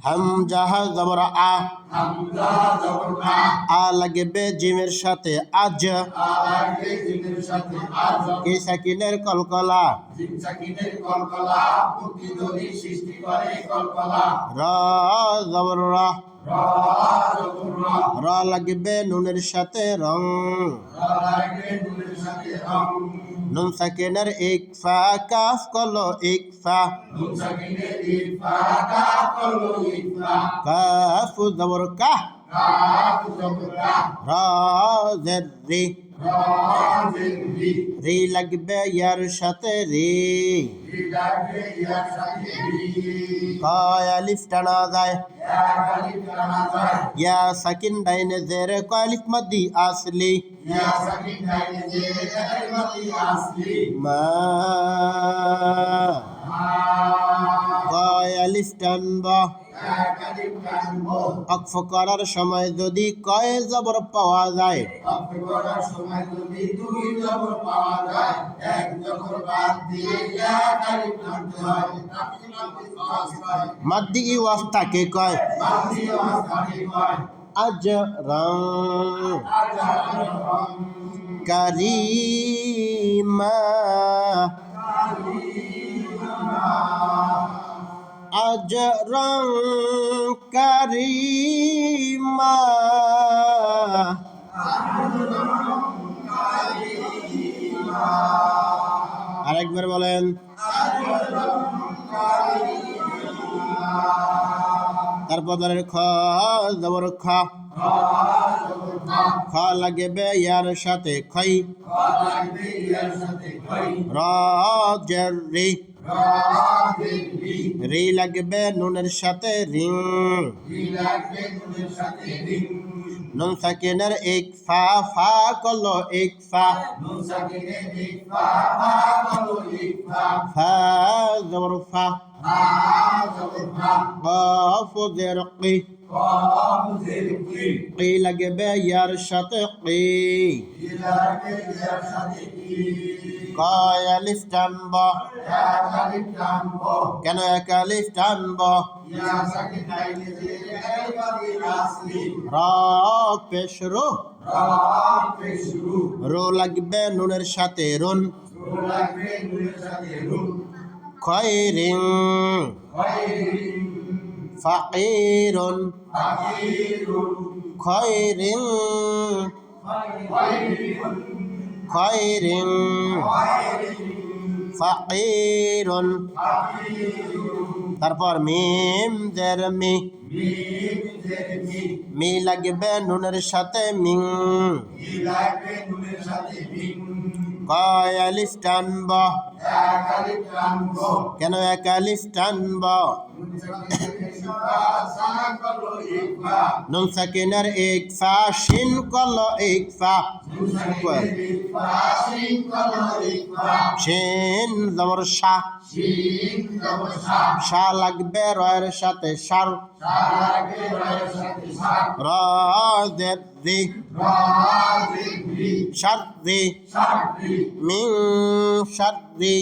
হামজা জবর আ, আ লাগবে জিমের সাথে আজ, কি সাকিনের কলকলা, র জবর র, র লাগবে নুনের সাথে রং, নুন সাকিনের ইকফা, কাফ কলো ইকফা, কাফ জবর কাহ, রা জের রি, রি লাগবে ইয়ার সাথে রি, কয় আলিফ টানা যায়, ইয়া সাকিন ডাইনে জেরে কয় আলিফ মাদ্দি আসলি, মা কয় আলিফ টানব, অক্ফ করার সময় যদি কয় জবর পাওয়া যায়, মাদ্দি ওয়াফ তাকে কয় আজরাম, কারিমা, আজরাম কারিমা, আরেকবার বলেন, তারপর ধরেন খ জবর খ, খ লাগবে ইয়ার সাথে খই, র জের রি, রি লাগবে নুনের সাথে রিং, নুন সাকিনের ইকফা, ফা কলো ইকফা, ফা জবর ফা, কফ জের কি, কি লাগবে ইয়ার সাথে কি, কয় আলিফ টানব, কেন এক আলিফ টানব, র পেশ রো, রো লাগবে নুনের সাথে রুন, খয়রিং, ফাকিরুন, খয়রিং, খয়রিং, ফাকিরুন, তারপর মিম জের মি, মি লাগবে নুনের সাথে মিং, কয় আলিফ টানব, কেন এক আলিফ টানব, নুন সাকিনের ইকফা, শিন কলো ইকফা, শিন জবর শা, শা লাগবে রয়ের সাথে সার, র জের রি, শাররি, মিন শাররি,